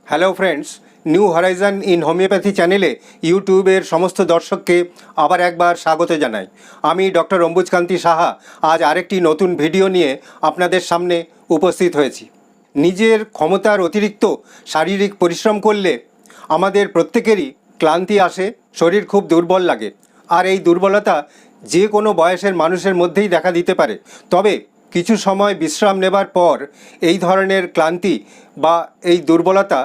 Hello friends, new Horizon in homeopathy চ্যানেলে ইউটিউবের সমস্ত দর্শককে আবার একবার স্বাগত জানাই। আমি ডক্টর অম্বুজকান্তি সাহা আজ আরেকটি নতুন ভিডিও নিয়ে আপনাদের সামনে উপস্থিত হয়েছি। নিজের ক্ষমতার অতিরিক্ত শারীরিক পরিশ্রম করলে আমাদের প্রত্যেকেরই ক্লান্তি আসে, শরীর খুব দুর্বল লাগে। আর এই দুর্বলতা যে কোনো বয়সের মানুষের মধ্যেই দেখা দিতে পারে। তবে কিছু সময় বিশ্রাম নেবার পর এই ধরনের ক্লান্তি বা এই দুর্বলতা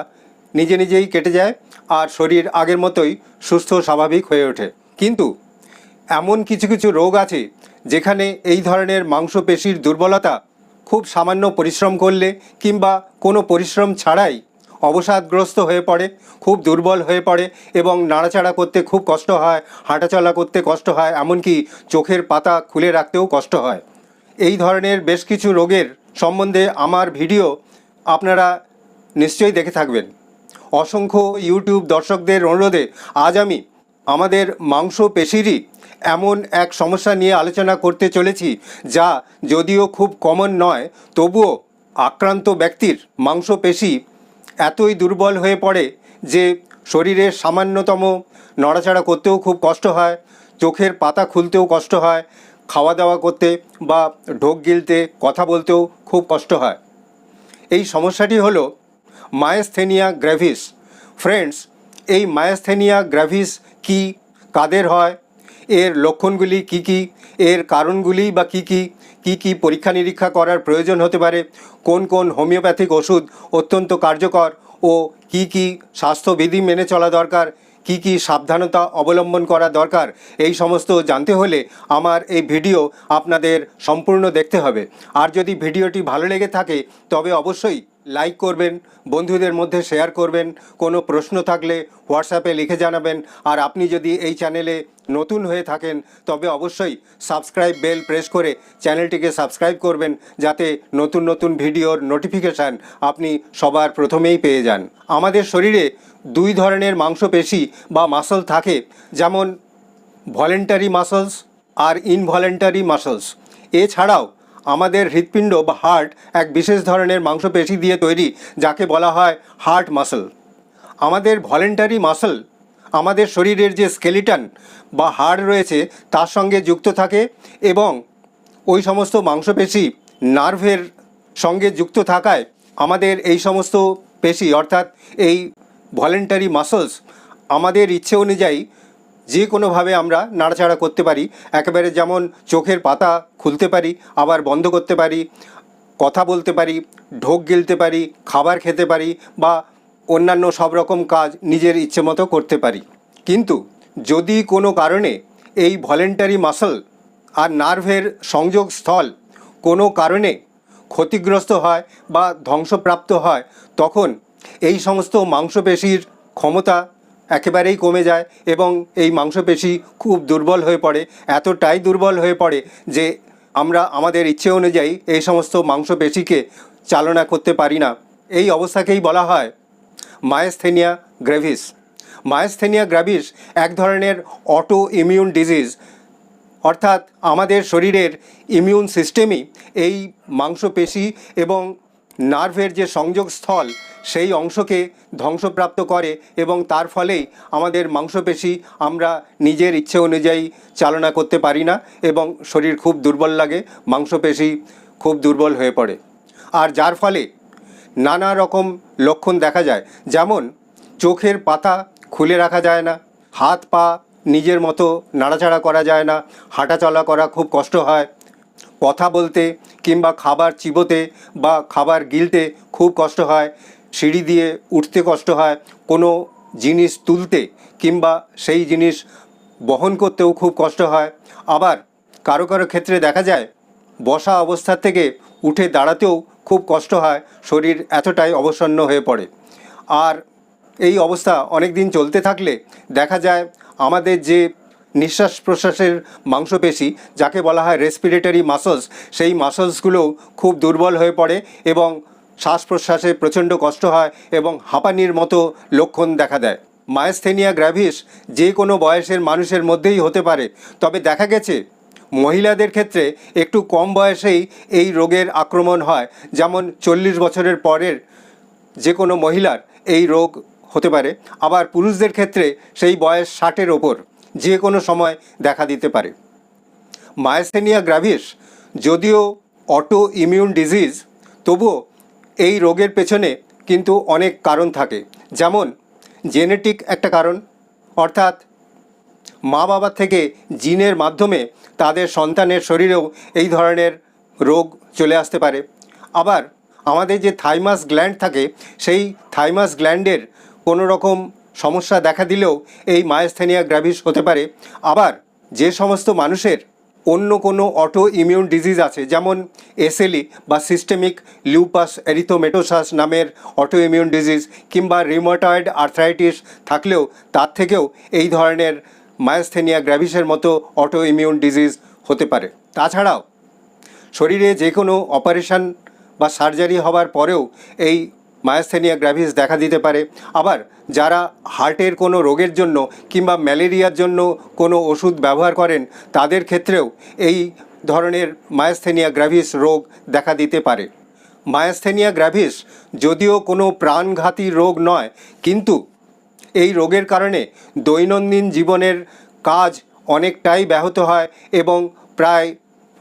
নিজে নিজেই কেটে যায় আর শরীর আগের মতোই সুস্থ স্বাভাবিক হয়ে ওঠে। কিন্তু এমন কিছু কিছু রোগ আছে যেখানে এই ধরনের মাংসপেশির দুর্বলতা খুব সামান্য পরিশ্রম করলে কিংবা কোনো পরিশ্রম ছাড়াই অবসাদগ্রস্ত হয়ে পড়ে, খুব দুর্বল হয়ে পড়ে এবং নাড়াচাড়া করতে খুব কষ্ট হয়, হাঁটাচলা করতে কষ্ট হয়, এমনকি চোখের পাতা খুলে রাখতেও কষ্ট হয়। এই ধরনের বেশ কিছু রোগের সম্বন্ধে আমার ভিডিও আপনারা নিশ্চয়ই দেখে থাকবেন। অসংখ্য ইউটিউব দর্শকদের অনুরোধে আজ আমি আমাদের মাংসপেশিরই এমন এক সমস্যা নিয়ে আলোচনা করতে চলেছি যা যদিও খুব কমন নয়, তবুও আক্রান্ত ব্যক্তির মাংসপেশি এতই দুর্বল হয়ে পড়ে যে শরীরের সামান্যতম নড়াচড়া করতেও খুব কষ্ট হয়, চোখের পাতা খুলতেও কষ্ট হয়, খাওয়া দাওয়া করতে বা ঢোক গিলতে, কথা বলতেও খুব কষ্ট হয়। এই সমস্যাটি হলো মায়াস্থেনিয়া গ্র্যাভিস। ফ্রেন্ডস, এই মায়াস্থেনিয়া গ্র্যাভিস কি, কাদের হয়, এর লক্ষণগুলি কি কি, এর কারণগুলি বা কি কি, কি কি পরীক্ষা নিরীক্ষা করার প্রয়োজন হতে পারে, কোন কোন হোমিওপ্যাথিক ওষুধ অত্যন্ত কার্যকর ও কি কি স্বাস্থ্যবিধি মেনে চলা দরকার, কি কি সাবধানতা অবলম্বন করা দরকার, এই সমস্ত জানতে হলে আমার এই ভিডিও আপনাদের সম্পূর্ণ দেখতে হবে। আর যদি ভিডিওটি ভালো লেগে থাকে তবে অবশ্যই লাইক করবেন, বন্ধুদের মধ্যে শেয়ার করবেন, কোনো প্রশ্ন থাকলে হোয়াটসঅ্যাপে লিখে জানাবেন। আর আপনি যদি এই চ্যানেলে নতুন হয়ে থাকেন তবে অবশ্যই সাবস্ক্রাইব বেল প্রেস করে চ্যানেলটিকে সাবস্ক্রাইব করবেন, যাতে নতুন নতুন ভিডিওর নোটিফিকেশান আপনি সবার প্রথমেই পেয়ে যান। আমাদের শরীরে দুই ধরনের মাংসপেশি বা মাসল থাকে, যেমন ভলেন্টারি মাসলস আর ইনভলেন্টারি মাসলস। এছাড়াও আমাদের হৃৎপিণ্ড বা হার্ট এক বিশেষ ধরনের মাংসপেশি দিয়ে তৈরি, যাকে বলা হয় হার্ট মাসল। আমাদের ভলেন্টারি মাসল আমাদের শরীরের যে স্কেলিটন বা হাড় রয়েছে তার সঙ্গে যুক্ত থাকে এবং ওই সমস্ত মাংসপেশি নার্ভের সঙ্গে যুক্ত থাকায় আমাদের এই সমস্ত পেশি অর্থাৎ এই ভলেন্টারি মাসলস আমাদের ইচ্ছে অনুযায়ী যে কোনোভাবে আমরা নাড়াচাড়া করতে পারি। একেবারে যেমন চোখের পাতা খুলতে পারি, আবার বন্ধ করতে পারি, কথা বলতে পারি, ঢোক গিলতে পারি, খাবার খেতে পারি বা অন্যান্য সব রকম কাজ নিজের ইচ্ছে মতো করতে পারি। কিন্তু যদি কোনো কারণে এই ভলেন্টারি মাসল আর নার্ভের সংযোগ স্থল কোনো কারণে ক্ষতিগ্রস্ত হয় বা ধ্বংসপ্রাপ্ত হয়, তখন এই সমস্ত মাংসপেশির ক্ষমতা একেবারেই কমে যায় এবং এই মাংসপেশি খুব দুর্বল হয়ে পড়ে, এতটাই দুর্বল হয়ে পড়ে যে আমরা আমাদের ইচ্ছে অনুযায়ী এই সমস্ত মাংসপেশিকে চালনা করতে পারি না। এই অবস্থাকেই বলা হয় মায়াস্থেনিয়া গ্র্যাভিস। মায়াস্থেনিয়া গ্র্যাভিস এক ধরনের অটো ইমিউন ডিজিজ, অর্থাৎ আমাদের শরীরের ইমিউন সিস্টেমই এই মাংসপেশি এবং নার্ভের যে সংযোগস্থল সেই অংশকে ধ্বংসপ্রাপ্ত করে এবং তার ফলেই আমাদের মাংসপেশি আমরা নিজের ইচ্ছে অনুযায়ী চালনা করতে পারি না এবং শরীর খুব দুর্বল লাগে, মাংসপেশি খুব দুর্বল হয়ে পড়ে। আর যার ফলে নানা রকম লক্ষণ দেখা যায়, যেমন চোখের পাতা খুলে রাখা যায় না, হাত পা নিজের মতো নাড়াচাড়া করা যায় না, হাঁটাচলা করা খুব কষ্ট হয়, কথা বলতে কিংবা খাবার চিবোতে বা খাবার গিলতে খুব কষ্ট হয়, সিঁড়ি দিয়ে উঠতে কষ্ট হয়, কোনো জিনিস তুলতে কিংবা সেই জিনিস বহন করতেও খুব কষ্ট হয়। আবার কারো কারো ক্ষেত্রে দেখা যায় বসা অবস্থা থেকে উঠে দাঁড়াতেও খুব কষ্ট হয়, শরীর এতটাই অবসন্ন হয়ে পড়ে। আর এই অবস্থা অনেক দিন চলতে থাকলে দেখা যায় আমাদের যে নিঃশ্বাস প্রশ্বাসের মাংসপেশি, যাকে বলা হয় রেসপিরেটরি মাসলস, সেই মাসলসগুলোও খুব দুর্বল হয়ে পড়ে এবং শ্বাস প্রশ্বাসে প্রচণ্ড কষ্ট হয় এবং হাঁপানির মতো লক্ষণ দেখা দেয়। মায়াস্থেনিয়া গ্র্যাভিস যে কোনো বয়সের মানুষের মধ্যেই হতে পারে, তবে দেখা গেছে মহিলাদের ক্ষেত্রে একটু কম বয়সেই এই রোগের আক্রমণ হয়, যেমন 40 বছরের পরের যে কোনো মহিলার এই রোগ হতে পারে। আবার পুরুষদের ক্ষেত্রে সেই বয়স 60-এর ওপর যে কোনো সময় দেখা দিতে পারে। মায়াস্থেনিয়া গ্র্যাভিস যদিও অটো ইমিউন ডিজিজ, তবুও এই রোগের পেছনে কিন্তু অনেক কারণ থাকে। যেমন জেনেটিক একটা কারণ, অর্থাৎ মা বাবা থেকে জিনের মাধ্যমে তাদের সন্তানের শরীরেও এই ধরনের রোগ চলে আসতে পারে। আবার আমাদের যে থাইমাস গ্ল্যান্ড থাকে, সেই থাইমাস গ্ল্যান্ডের কোনো রকম সমস্যা দেখা দিলেও এই মায়াস্থেনিয়া গ্র্যাভিস হতে পারে। আবার যে সমস্ত মানুষের অন্য কোনো অটো ইমিউন ডিজিজ আছে, যেমন এসএলই বা সিস্টেমিক লিউপাস এরিথোমেটোসাস নামের অটো ইমিউন ডিজিজ, কিংবা রিউমাটয়েড আর্থ্রাইটিস থাকলেও তার থেকেও এই ধরনের মায়াস্থেনিয়া গ্র্যাভিসের মতো অটো ইমিউন ডিজিজ হতে পারে। তাছাড়াও শরীরে যে কোনো অপারেশন বা সার্জারি হওয়ার পরেও এই মায়াস্থেনিয়া গ্র্যাভিস দেখা দিতে পারে। আবার যারা হার্টের কোনো রোগের জন্য কিংবা ম্যালেরিয়ার জন্য কোনো ওষুধ ব্যবহার করেন, তাদের ক্ষেত্রেও এই ধরনের মায়াস্থেনিয়া গ্র্যাভিস রোগ দেখা দিতে পারে। মায়াস্থেনিয়া গ্র্যাভিস যদিও কোনো প্রাণঘাতী রোগ নয়, কিন্তু এই রোগের কারণে দৈনন্দিন জীবনের কাজ অনেকটাই ব্যাহত হয় এবং প্রায়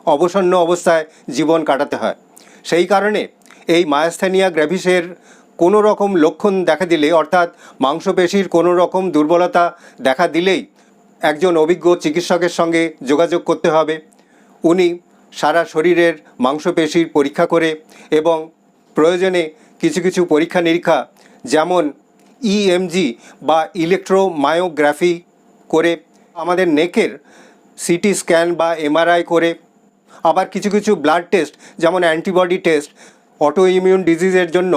অবসন্ন অবস্থায় জীবন কাটাতে হয়। সেই কারণে এই মায়াস্থেনিয়া গ্র্যাভিসের কোনো রকম লক্ষণ দেখা দিলে, অর্থাৎ মাংসপেশির কোনো রকম দুর্বলতা দেখা দিলেই একজন অভিজ্ঞ চিকিৎসকের সঙ্গে যোগাযোগ করতে হবে। উনি সারা শরীরের মাংসপেশির পরীক্ষা করে এবং প্রয়োজনে কিছু কিছু পরীক্ষা নিরীক্ষা, যেমন ইএমজি বা ইলেকট্রোমায়োগ্রাফি করে, আমাদের নেকের সিটি স্ক্যান বা এমআরআই করে, আবার কিছু কিছু ব্লাড টেস্ট যেমন অ্যান্টিবডি টেস্ট, অটো ইমিউন ডিজিজের জন্য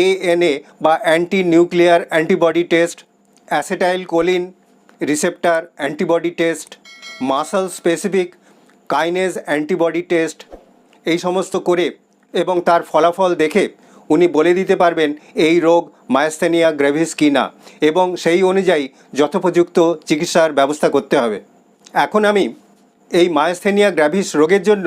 এএনএ বা anti nuclear antibody test, acetyl choline receptor antibody test, muscle specific kinase antibody test, এই সমস্ত করে এবং তার ফলাফল দেখে উনি বলে দিতে পারবেন এই রোগ মায়াস্থেনিয়া গ্র্যাভিস কি না, এবং সেই অনুযায়ী যথোপযুক্ত চিকিৎসার ব্যবস্থা করতে হবে। এখন আমি এই মায়াস্থেনিয়া গ্র্যাভিস রোগের জন্য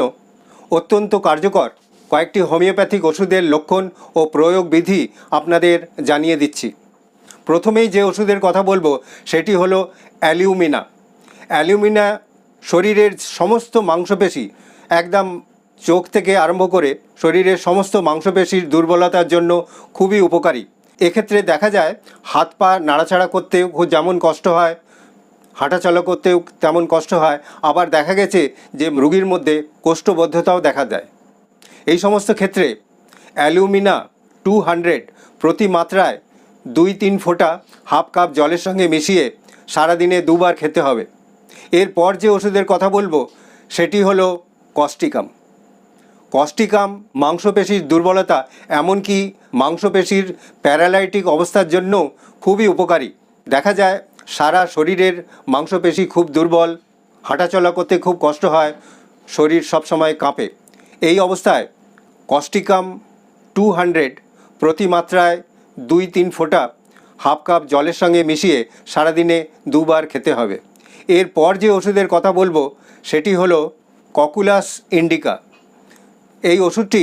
অত্যন্ত কার্যকর কয়েকটি হোমিওপ্যাথিক ওষুধের লক্ষণ ও প্রয়োগ বিধি আপনাদের জানিয়ে দিচ্ছি। প্রথমেই যে ওষুধের কথা বলবো সেটি হলো অ্যালিউমিনা। অ্যালিউমিনা শরীরের সমস্ত মাংসপেশি, একদম চোখ থেকে আরম্ভ করে শরীরের সমস্ত মাংসপেশির দুর্বলতার জন্য খুবই উপকারী। এক্ষেত্রে দেখা যায় হাত পা নাড়াচাড়া করতেও যেমন কষ্ট হয়, হাঁটাচলা করতেও তেমন কষ্ট হয়। আবার দেখা গেছে যে রোগীর মধ্যে কোষ্ঠবদ্ধতাও দেখা দেয়। এই সমস্ত ক্ষেত্রে অ্যালিউমিনা 200 প্রতি মাত্রায় 2-3 ফোঁটা হাফ কাপ জলের সঙ্গে মিশিয়ে সারাদিনে 2 বার খেতে হবে। এরপর যে ওষুধের কথা বলবো সেটি হলো কস্টিকাম। কস্টিকাম মাংসপেশির দুর্বলতা, এমনকি মাংসপেশির প্যারালাইটিক অবস্থার জন্য খুবই উপকারী। দেখা যায় সারা শরীরের মাংসপেশি খুব দুর্বল, হাঁটাচলা করতে খুব কষ্ট হয়, শরীর সবসময় কাঁপে। এই অবস্থায় কস্টিকাম 200 প্রতি মাত্রায় 2-3 ফোঁটা হাফ কাপ জলের সঙ্গে মিশিয়ে সারাদিনে 2 বার খেতে হবে। এরপর যে ওষুধের কথা বলবো সেটি হলো ককুলাস ইন্ডিকা। এই ওষুধটি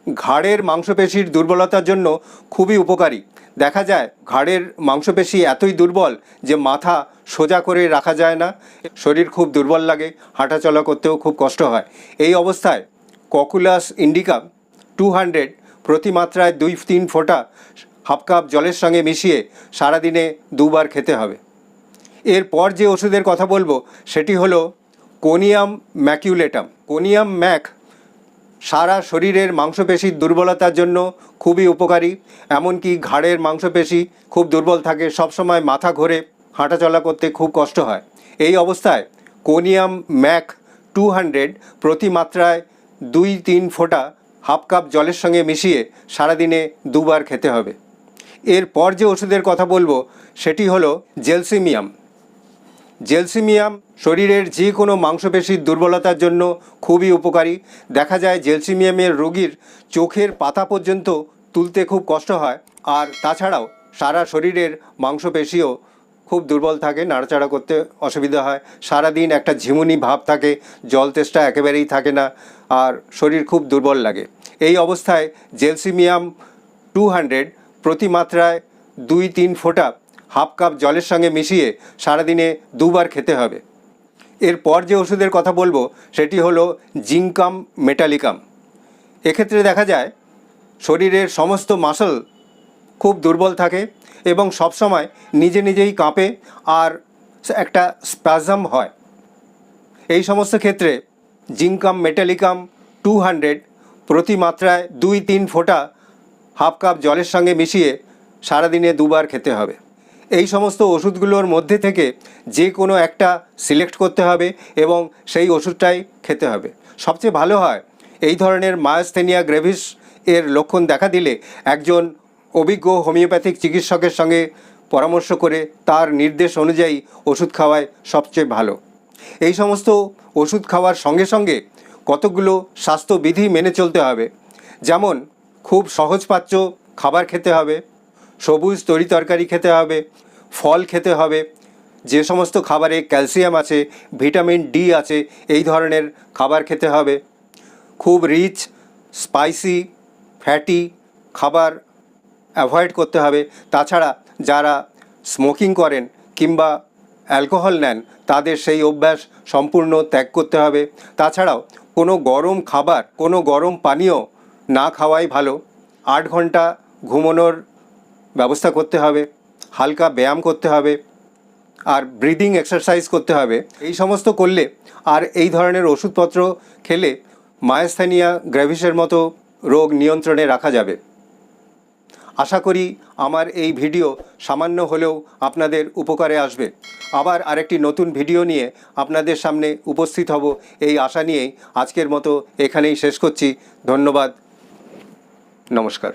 ঘাড়ের মাংসপেশির দুর্বলতার জন্য খুবই উপকারী। দেখা যায় ঘাড়ের মাংসপেশি এতই দুর্বল যে মাথা সোজা করে রাখা যায় না, শরীর খুব দুর্বল লাগে, হাঁটাচলা করতেও খুব কষ্ট হয়। এই অবস্থায় ককুলাস ইন্ডিকা 200 প্রতি মাত্রায় 2-3 ফোঁটা হাফ কাপ জলের সঙ্গে মিশিয়ে সারাদিনে 2 বার খেতে হবে। এরপর যে ওষুধের কথা বলবো সেটি হলো কোনিয়াম ম্যাকুলেটাম। কোনিয়াম ম্যাক সারা শরীরের মাংসপেশির দুর্বলতার জন্য খুবই উপকারী। এমনকি ঘাড়ের মাংসপেশি খুব দুর্বল থাকে, সবসময় মাথা ঘোরে, হাঁটাচলা করতে খুব কষ্ট হয়। এই অবস্থায় কোনিয়াম ম্যাক 200 প্রতি মাত্রায় 2-3 ফোঁটা হাফ কাপ জলের সঙ্গে মিশিয়ে সারাদিনে 2 বার খেতে হবে। এরপর যে ওষুধের কথা বলবো সেটি হলো জেলসিমিয়াম। জেলসিমিয়াম শরীরের যে কোনো মাংসপেশির দুর্বলতার জন্য খুবই উপকারী। দেখা যায় জেলসিমিয়ামের রোগীর চোখের পাতা পর্যন্ত তুলতে খুব কষ্ট হয়, আর তাছাড়াও সারা শরীরের মাংসপেশিও খুব দুর্বল থাকে, নাড়াচাড়া করতে অসুবিধা হয়, সারাদিন একটা ঝিমুনি ভাব থাকে, জল তেষ্টা একেবারেই থাকে না, আর শরীর খুব দুর্বল লাগে। এই অবস্থায় জেলসিমিয়াম 200 প্রতি মাত্রায় 2-3 ফোঁটা হাফ কাপ জলের সঙ্গে মিশিয়ে সারাদিনে 2 বার খেতে হবে। এরপর যে ওষুধের কথা বলবো সেটি হলো জিঙ্কাম মেটালিকাম। এক্ষেত্রে দেখা যায় শরীরের সমস্ত মাসল খুব দুর্বল থাকে এবং সবসময় নিজে নিজেই কাঁপে আর একটা স্প্যাজম হয়। এই সমস্ত ক্ষেত্রে জিঙ্কাম মেটালিকাম 200 প্রতি মাত্রায় 2-3 ফোঁটা হাফ কাপ জলের সঙ্গে মিশিয়ে সারাদিনে 2 বার খেতে হবে। এই সমস্ত ওষুধগুলোর মধ্যে থেকে যে কোনো একটা সিলেক্ট করতে হবে এবং সেই ওষুধটাই খেতে হবে। সবচেয়ে ভালো হয় এই ধরনের মায়োস্থেনিয়া গ্রেভিস এর লক্ষণ দেখা দিলে একজন অভিজ্ঞ হোমিওপ্যাথিক চিকিৎসকের সঙ্গে পরামর্শ করে তার নির্দেশ অনুযায়ী ওষুধ খাওয়ায় সবচেয়ে ভালো। এই সমস্ত ওষুধ খাওয়ার সঙ্গে সঙ্গে কতগুলো স্বাস্থ্যবিধি মেনে চলতে হবে, যেমন খুব সহজপাচ্য খাবার খেতে হবে, সবুজ তরিতরকারি খেতে হবে, ফল খেতে হবে, যে সমস্ত খাবারে ক্যালসিয়াম আছে, ভিটামিন ডি আছে এই ধরনের খাবার খেতে হবে, খুব রিচ স্পাইসি ফ্যাটি খাবার অ্যাভয়েড করতে হবে। তাছাড়া যারা স্মোকিং করেন কিংবা অ্যালকোহল নেন তাদের সেই অভ্যাস সম্পূর্ণ ত্যাগ করতে হবে। তাছাড়াও কোনো গরম খাবার, কোনো গরম পানীয় না খাওয়াই ভালো। 8 ঘন্টা ঘুমানোর ব্যবস্থা করতে হবে, হালকা ব্যায়াম করতে হবে আর ব্রিদিং এক্সারসাইজ করতে হবে। এই সমস্ত করলে আর এই ধরনের ওষুধপত্র খেলে মায়োস্থেনিয়া গ্রেভিসের মতো রোগ নিয়ন্ত্রণে রাখা যাবে। আশা করি আমার এই ভিডিও সামান্য হলেও আপনাদের উপকারে আসবে। আবার আরেকটি নতুন ভিডিও নিয়ে আপনাদের সামনে উপস্থিত হব এই আশা নিয়েই আজকের মতো এখানেই শেষ করছি। ধন্যবাদ, নমস্কার।